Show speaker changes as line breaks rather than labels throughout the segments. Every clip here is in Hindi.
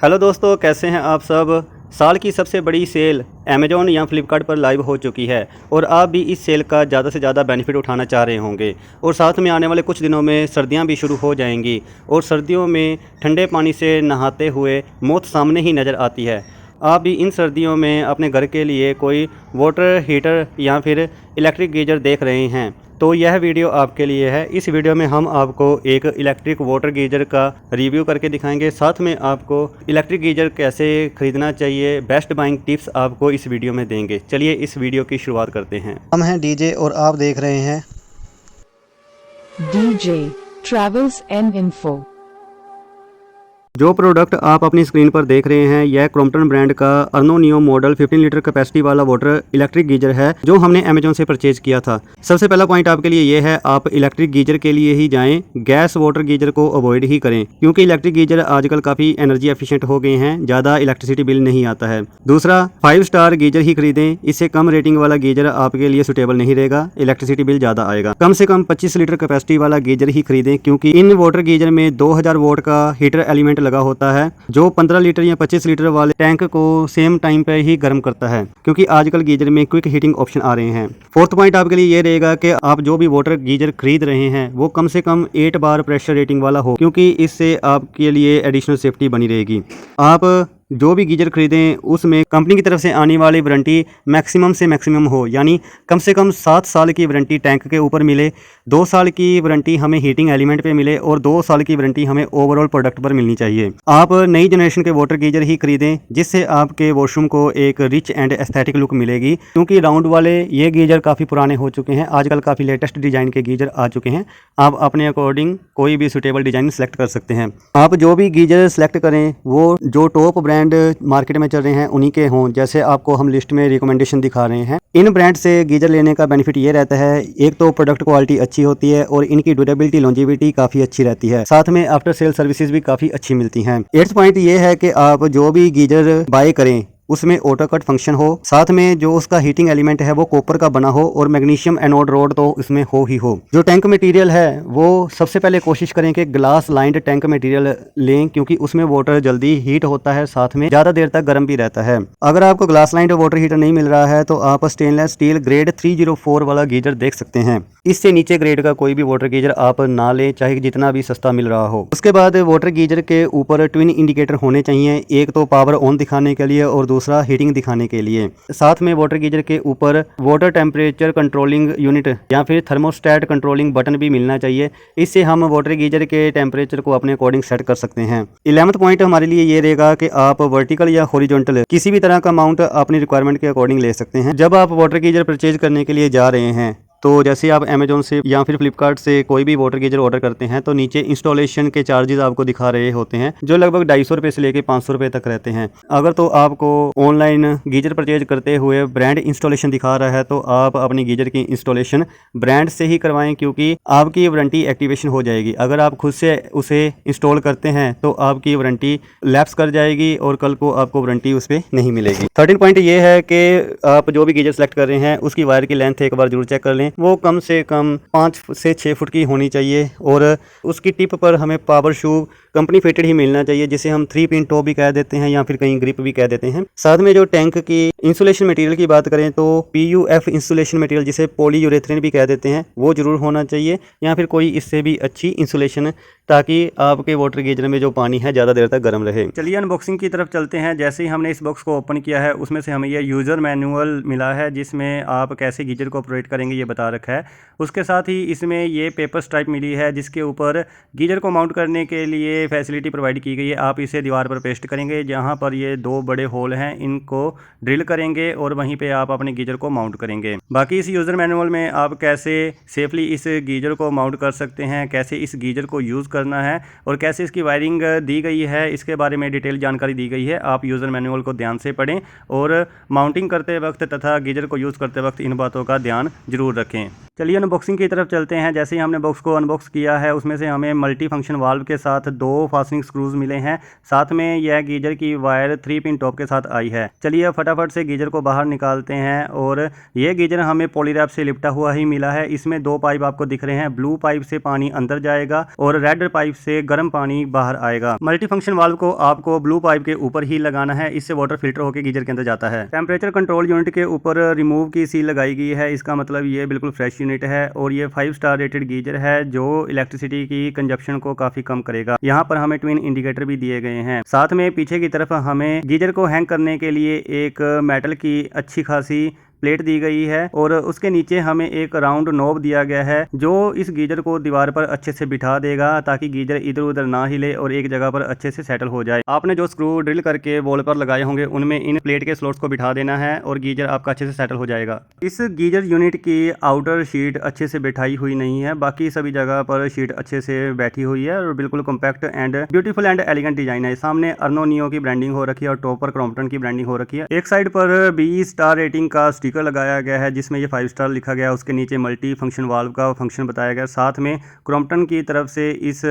हेलो दोस्तों, कैसे हैं आप सब। साल की सबसे बड़ी सेल अमेज़ॉन या फ्लिपकार्ट पर लाइव हो चुकी है और आप भी इस सेल का ज़्यादा से ज़्यादा बेनिफिट उठाना चाह रहे होंगे। और साथ में आने वाले कुछ दिनों में सर्दियां भी शुरू हो जाएंगी और सर्दियों में ठंडे पानी से नहाते हुए मौत सामने ही नज़र आती है। आप भी इन सर्दियों में अपने घर के लिए कोई वाटर हीटर या फिर इलेक्ट्रिक गीज़र देख रहे हैं तो यह वीडियो आपके लिए है। इस वीडियो में हम आपको एक इलेक्ट्रिक वाटर गीज़र का रिव्यू करके दिखाएंगे, साथ में आपको इलेक्ट्रिक गीज़र कैसे ख़रीदना चाहिए, बेस्ट बाइंग टिप्स आपको इस वीडियो में देंगे। चलिए इस वीडियो की शुरुआत करते हैं। हम हैं डीजे और आप देख रहे हैं
DJ Travels and Info।
जो प्रोडक्ट आप अपनी स्क्रीन पर देख रहे हैं यह क्रॉम्पटन ब्रांड का अर्नो नियो मॉडल 15 लीटर कैपेसिटी वाला वाटर इलेक्ट्रिक गीजर है जो हमने अमेजोन से परचेज किया था। सबसे पहला पॉइंट आपके लिए ये है, आप इलेक्ट्रिक गीजर के लिए ही जाएं, गैस वाटर गीजर को अवॉइड ही करें क्योंकि इलेक्ट्रिक गीजर आजकल काफ़ी एनर्जी एफिशिएंट हो गए हैं, ज़्यादा इलेक्ट्रिसिटी बिल नहीं आता है। दूसरा, 5 स्टार गीजर ही खरीदें, इससे कम रेटिंग वाला गीजर आपके लिए सुटेबल नहीं रहेगा, इलेक्ट्रिसिटी बिल ज़्यादा आएगा। कम से कम 25 लीटर कैपेसिटी वाला गीजर ही खरीदें क्योंकि इन वाटर गीजर में 2000 वोल्ट का हीटर एलिमेंट लगा होता है जो 15 लीटर या 25 लीटर वाले टैंक को सेम टाइम पे ही गर्म करता है क्योंकि आजकल गीजर में क्विक हीटिंग ऑप्शन आ रहे हैं। फोर्थ पॉइंट आपके लिए ये रहेगा कि आप जो भी वाटर गीजर खरीद रहे हैं वो कम से कम 8 बार प्रेशर रेटिंग वाला हो क्योंकि इससे आपके लिए एडिशनल सेफ्टी बनी रहेगी। आप जो भी गीजर खरीदें उसमें कंपनी की तरफ से आने वाली वारंटी मैक्सिमम से मैक्सिमम हो, यानी कम से कम 7 साल की वारंटी टैंक के ऊपर मिले, 2 साल की वारंटी हमें हीटिंग एलिमेंट पे मिले और 2 साल की वारंटी हमें ओवरऑल प्रोडक्ट पर मिलनी चाहिए। आप नई जनरेशन के वाटर गीजर ही खरीदें जिससे आपके वॉशरूम को एक रिच एंड एस्थेटिक लुक मिलेगी क्योंकि राउंड वाले ये गीजर काफ़ी पुराने हो चुके हैं, आजकल काफ़ी लेटेस्ट डिज़ाइन के गीजर आ चुके हैं। आप अपने अकॉर्डिंग कोई भी सुटेबल डिज़ाइन सेलेक्ट कर सकते हैं। आप जो भी गीजर सेलेक्ट करें वो जो टॉप ब्रांड मार्केट में चल रहे हैं उन्हीं के हों, जैसे आपको हम लिस्ट में रिकमेंडेशन दिखा रहे हैं। इन ब्रांड से गीजर लेने का बेनिफिट ये रहता है, एक तो प्रोडक्ट क्वालिटी अच्छी होती है और इनकी ड्यूरेबिलिटी लॉन्जेविटी काफ़ी अच्छी रहती है, साथ में आफ्टर सेल सर्विसेज भी काफ़ी अच्छी मिलती हैं। 8th पॉइंट ये है कि आप जो भी गीजर बाय करें उसमें ऑटो कट फंक्शन हो, साथ में जो उसका हीटिंग एलिमेंट है वो कॉपर का बना हो और मैग्नीशियम एनोड रोड तो इसमें हो ही हो। जो टैंक मटेरियल है वो सबसे पहले कोशिश करें कि ग्लास लाइंड टैंक मटेरियल लें क्योंकि उसमें वाटर जल्दी हीट होता है, साथ में ज़्यादा देर तक गर्म भी रहता है। अगर आपको ग्लास लाइंड वाटर हीटर नहीं मिल रहा है तो आप स्टेनलेस स्टील ग्रेड 304 वाला गीजर देख सकते हैं। इससे नीचे ग्रेड का कोई भी वाटर गीजर आप ना लें, चाहे जितना भी सस्ता मिल रहा हो। उसके बाद वाटर गीजर के ऊपर ट्विन इंडिकेटर होने चाहिए, एक तो पावर ऑन दिखाने के लिए और दूसरा हीटिंग दिखाने के लिए। साथ में वाटर गीजर के ऊपर वाटर टेम्परेचर कंट्रोलिंग यूनिट या फिर थर्मोस्टेट कंट्रोलिंग बटन भी मिलना चाहिए, इससे हम वाटर गीजर के टेम्परेचर को अपने अकॉर्डिंग सेट कर सकते हैं। 11th पॉइंट हमारे लिए ये रहेगा कि आप वर्टिकल या हॉरिजॉन्टल किसी भी तरह का माउंट अपनी रिक्वायरमेंट के अकॉर्डिंग ले सकते हैं। जब आप वाटर गीजर परचेज करने के लिए जा रहे हैं तो जैसे आप अमेजोन से या फिर फ्लिपकार्ट से कोई भी वाटर गीजर ऑर्डर करते हैं तो नीचे इंस्टॉलेशन के चार्जेस आपको दिखा रहे होते हैं जो लगभग 250 रुपये से लेकर 500 रुपये तक रहते हैं। अगर तो आपको ऑनलाइन गीजर परचेज करते हुए ब्रांड इंस्टॉलेशन दिखा रहा है तो आप अपनी गीजर की इंस्टॉलेशन ब्रांड से ही करवाएं क्योंकि आपकी वारंटी एक्टिवेशन हो जाएगी। अगर आप खुद से उसे इंस्टॉल करते हैं तो आपकी वारंटी लैप्स कर जाएगी और कल को आपको वारंटी उस पर नहीं मिलेगी। 13 पॉइंट ये है कि आप जो भी गीजर सेलेक्ट कर रहे हैं उसकी वायर की लेंथ एक बार जरूर चेक कर लें, वो कम से कम 5 से 6 फुट की होनी चाहिए और उसकी टिप पर हमें पावर शू कंपनी फिटेड ही मिलना चाहिए जिसे हम 3 पिन टॉप भी कह देते हैं या फिर कहीं ग्रिप भी कह देते हैं। साथ में जो टैंक की इंसुलेशन मटेरियल की बात करें तो PUF इंसुलेशन मटेरियल जिसे पॉलीयूरेथेन भी कह देते हैं वो जरूर होना चाहिए या फिर कोई इससे भी अच्छी इंसुलेशन, ताकि आपके वाटर गीजर में जो पानी है ज़्यादा देर तक गर्म रहे। चलिए अनबॉक्सिंग की तरफ चलते हैं। जैसे ही हमने इस बॉक्स को ओपन किया है उसमें से हमें ये यूज़र मैनुअल मिला है जिसमें आप कैसे गीजर को ऑपरेट करेंगे ये बता रखा है। उसके साथ ही इसमें ये पेपर स्ट्राइप मिली है जिसके ऊपर गीजर को माउंट करने के लिए फैसिलिटी प्रोवाइड की गई है। आप इसे दीवार पर पेस्ट करेंगे, जहाँ पर ये 2 बड़े होल हैं इनको ड्रिल करेंगे और वहीं पे आप अपने गीजर को माउंट करेंगे। बाकी इस यूज़र मैनुअल में आप कैसे सेफली इस गीजर को माउंट कर सकते हैं, कैसे इस गीजर को यूज़ करना है और कैसे इसकी वायरिंग दी गई है, इसके बारे में डिटेल जानकारी दी गई है। आप यूज़र मैनुअल को ध्यान से पढ़ें और माउंटिंग करते वक्त तथा गीजर को यूज़ करते वक्त इन बातों का ध्यान जरूर रखें। चलिए अनबॉक्सिंग की तरफ चलते हैं। जैसे ही हमने बॉक्स को अनबॉक्स किया है उसमें से हमें मल्टी फंक्शन वाल्व के साथ 2 2 फास्टनिंग स्क्रूज मिले हैं। साथ में यह गीजर की वायर 3 पिन टॉप के साथ आई है। चलिए फटाफट से गीजर को बाहर निकालते हैं। और ये गीजर हमें पॉलीरैप से लिपटा हुआ ही मिला है। इसमें 2 पाइप आपको दिख रहे हैं। ब्लू पाइप से पानी अंदर जाएगा और रेड पाइप से गर्म पानी बाहर आएगा। मल्टी फंक्शन वाल्व को आपको ब्लू पाइप के ऊपर ही लगाना है, इससे वाटर फिल्टर होकर गीजर के अंदर जाता है। टेम्परेचर कंट्रोल यूनिट के ऊपर रिमूव की सील लगाई गई है। इसका मतलब ये बिल्कुल फ्रेश यूनिट है और ये 5 स्टार रेटेड गीजर है जो इलेक्ट्रिसिटी की कंजप्शन को काफी कम करेगा। यहाँ पर हमें ट्विन इंडिकेटर भी दिए गए हैं। साथ में पीछे की तरफ हमें गीजर को हैंग करने के लिए एक मेटल की अच्छी खासी प्लेट दी गई है और उसके नीचे हमें एक राउंड नॉब दिया गया है जो इस गीजर को दीवार पर अच्छे से बिठा देगा ताकि गीजर इधर उधर ना हिले और एक जगह पर अच्छे से सेटल हो जाए। आपने जो स्क्रू ड्रिल करके वॉल पर लगाए होंगे उनमें इन प्लेट के स्लॉट्स को बिठा देना है और गीजर आपका अच्छे से सेटल हो जाएगा। इस गीजर यूनिट की आउटर शीट अच्छे से बिठाई हुई नहीं है, बाकी सभी जगह पर शीट अच्छे से बैठी हुई है और बिल्कुल compact and beautiful and elegant design है। सामने अर्नो नियो की ब्रांडिंग हो रखी है और टॉप पर क्रॉम्पटन की ब्रांडिंग हो रखी है। एक साइड पर 20 स्टार रेटिंग का स्टिकर लगाया गया है जिसमें ये 5 स्टार लिखा गया है। उसके नीचे मल्टी फंक्शन वाल्व का फंक्शन बताया गया। साथ में क्रॉम्पटन की तरफ से इस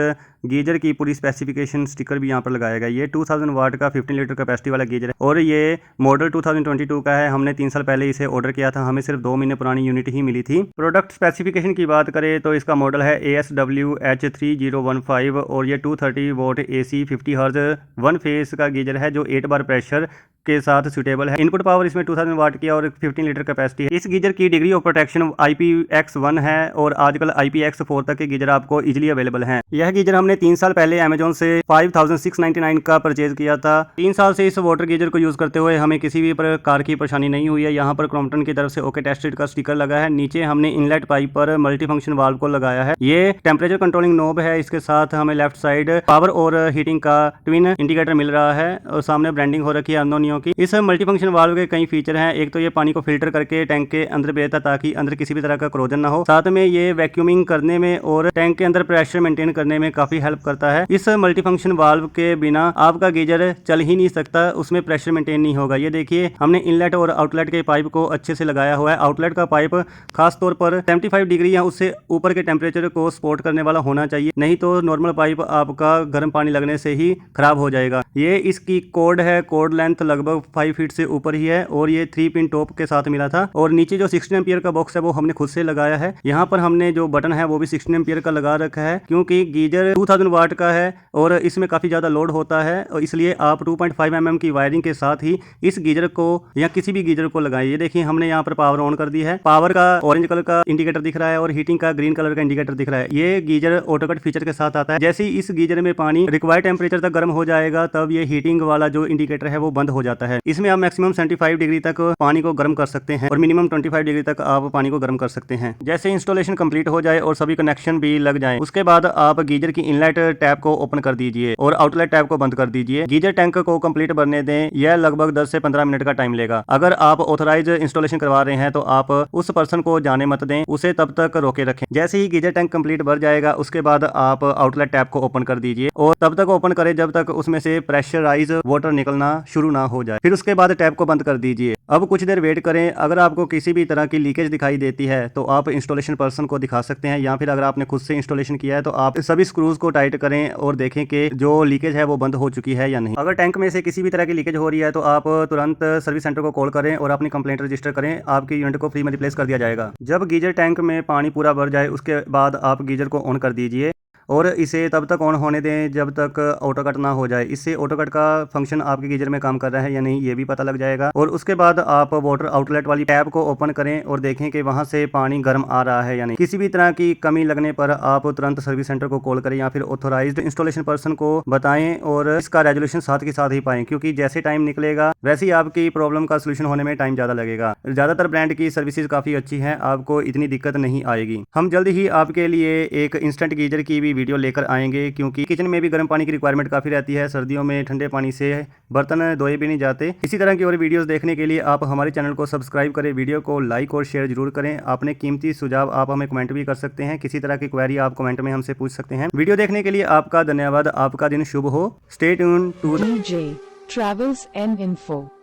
गीजर की पूरी स्पेसिफिकेशन स्टिकर भी यहाँ पर लगाया गया। ये 2000 वाट का 15 लीटर कैपेसिटी वाला गीजर है और ये मॉडल 2022 का है। हमने 3 साल पहले इसे ऑर्डर किया था, हमें सिर्फ 2 महीने पुरानी यूनिट ही मिली थी। प्रोडक्ट स्पेसिफिकेशन की बात करें तो इसका मॉडल है ASWH3015 और ये 230 वोल्ट AC 50 हर्ट्ज 1 फेस का गीजर है जो 8 बार प्रेशर के साथ सूटेबल है। इनपुट पावर इसमें 2000 वाट की और 15 लीटर कैपेसिटी है। इस गीजर की डिग्री ऑफ प्रोटेक्शन IPX1 है और आजकल IPX4 तक के गीजर आपको इजीली अवेलेबल हैं। यह गीजर हमने 3 साल पहले अमेजोन से 5699 का परचेज किया था। 3 साल से इस वाटर गीजर को यूज करते हुए हमें किसी भी प्रकार की परेशानी नहीं हुई है। यहाँ पर क्रॉम्पटन की तरफ से ओके टेस्टेड का स्टिकर लगा है। नीचे हमने इनलेट पाइप पर मल्टी फंक्शन वाल्व को लगाया है। ये टेम्परेचर कंट्रोलिंग नॉब है। इसके साथ हमें लेफ्ट साइड पावर और हीटिंग का ट्विन इंडिकेटर मिल रहा है और सामने ब्रांडिंग हो रखी है अर्नो नियो की। इस मल्टी फंक्शन वाल्व के कई फीचर हैं। एक तो ये पानी को फिल्टर करके टैंक के अंदर भेजता ताकि अंदर किसी भी तरह का क्रोजन ना हो। साथ में ये वैक्यूमिंग करने में और टैंक के अंदर प्रेशर मेंटेन करने में काफी हेल्प करता है। इस मल्टी फंक्शन वाल्व के बिना आपका गीजर चल ही नहीं सकता, उसमें प्रेशर मेंटेन नहीं होगा। ये देखिए हमने इनलेट और आउटलेट के पाइप को अच्छे से लगाया हुआ है। आउटलेट का पाइप खास तौर पर 75 डिग्री या उससे ऊपर के टेम्परेचर को सपोर्ट करने वाला होना चाहिए, नहीं तो नॉर्मल पाइप आपका गर्म पानी लगने से ही खराब हो जाएगा। ये इसकी कोड है, कोड लेंथ लगभग 5 फीट से ऊपर ही है और ये 3 पिन टॉप के साथ मिला था। और नीचे जो 16 एम्पियर का बॉक्स है वो हमने खुद से लगाया है। यहाँ पर हमने जो बटन है वो भी 16 एम्पियर का लगा रखा है क्योंकि गीजर 2000 वाट का है और इसमें काफी ज्यादा लोड होता है और इसलिए आप 2.5 mm की वायरिंग के साथ ही इस गीजर को या किसी भी गीजर को लगाइए। ये देखिए हमने यहाँ पर पावर ऑन कर दी है। पावर का ऑरेंज कलर का इंडिकेटर दिख रहा है और हीटिंग का ग्रीन कलर का इंडिकेटर दिख रहा है। ये गीजर ऑटो कट फीचर के साथ आता है। जैसे ही इस गीजर में पानी रिक्वायर्ड टेम्परेचर तक गर्म हो जाएगा तब ये हीटिंग वाला जो इंडिकेटर है वो बंद हो जाता है। इसमें आप मैक्सिमम 75 डिग्री तक पानी को गर्म कर सकते हैं और मिनिमम 25 डिग्री तक आप पानी को गर्म कर सकते हैं। जैसे इंस्टॉलेशन कंप्लीट हो जाए और सभी कनेक्शन भी लग जाए उसके बाद आप गीजर की इनलेट टैप को ओपन कर दीजिए और आउटलेट टैप को बंद कर दीजिए। गीजर टैंक को कंप्लीट भरने दें, यह लगभग 10 से 15 मिनट का टाइम लेगा। अगर आप ऑथराइज इंस्टॉलेशन करवा रहे हैं तो आप उस पर्सन को जाने मत दें, उसे तब तक रोके रखें। जैसे ही गीजर टैंक कंप्लीट भर जाएगा उसके बाद आप आउटलेट टैप को ओपन कर दीजिए और तब तक ओपन करें जब तक उसमें से प्रेशराइज वाटर निकलना शुरू ना हो जाए। फिर उसके बाद टैप को बंद कर दीजिए। अब कुछ देर वेट करें। अगर आपको किसी भी तरह की लीकेज दिखाई देती है तो आप इंस्टॉलेशन पर्सन को दिखा सकते हैं या फिर अगर आपने खुद से इंस्टॉलेशन किया है तो आप सभी स्क्रूज को टाइट करें और देखें कि जो लीकेज है वो बंद हो चुकी है या नहीं। अगर टैंक में से किसी भी तरह की लीकेज हो रही है तो आप तुरंत सर्विस सेंटर को कॉल करें और अपनी कंप्लेंट रजिस्टर करें। आपकी यूनिट को फ्री में रिप्लेस कर दिया जाएगा। जब गीजर टैंक में पानी पूरा भर जाए उसके बाद आप गीजर को ऑन कर दीजिए और इसे तब तक ऑन होने दें जब तक ऑटो कट ना हो जाए। इससे ऑटो कट का फंक्शन आपके गीजर में काम कर रहा है या नहीं ये भी पता लग जाएगा। और उसके बाद आप वाटर आउटलेट वाली टैप को ओपन करें और देखें कि वहां से पानी गर्म आ रहा है या नहीं। किसी भी तरह की कमी लगने पर आप तुरंत सर्विस सेंटर को कॉल करें या फिर ऑथोराइज्ड इंस्टॉलेशन पर्सन को बताएं और इसका रेजोल्यूशन साथ के साथ ही पाएं, क्योंकि जैसे टाइम निकलेगा वैसे ही आपकी प्रॉब्लम का सोल्यूशन होने में टाइम ज्यादा लगेगा। ज्यादातर ब्रांड की सर्विसेज काफी अच्छी है, आपको इतनी दिक्कत नहीं आएगी। हम जल्द ही आपके लिए एक इंस्टेंट गीजर की भी वीडियो लेकर आएंगे क्योंकि किचन में भी गर्म पानी की रिक्वायरमेंट काफी रहती है। सर्दियों में ठंडे पानी से बर्तन धोए भी नहीं जाते। इसी तरह की और वीडियोस देखने के लिए आप हमारे चैनल को सब्सक्राइब करें, वीडियो को लाइक और शेयर जरूर करें। अपने कीमती सुझाव आप हमें कमेंट भी कर सकते हैं। किसी तरह की क्वेरी आप कमेंट में हमसे पूछ सकते हैं। वीडियो देखने के लिए आपका धन्यवाद। आपका दिन शुभ हो। Stay tuned to
DJ Travels and Info।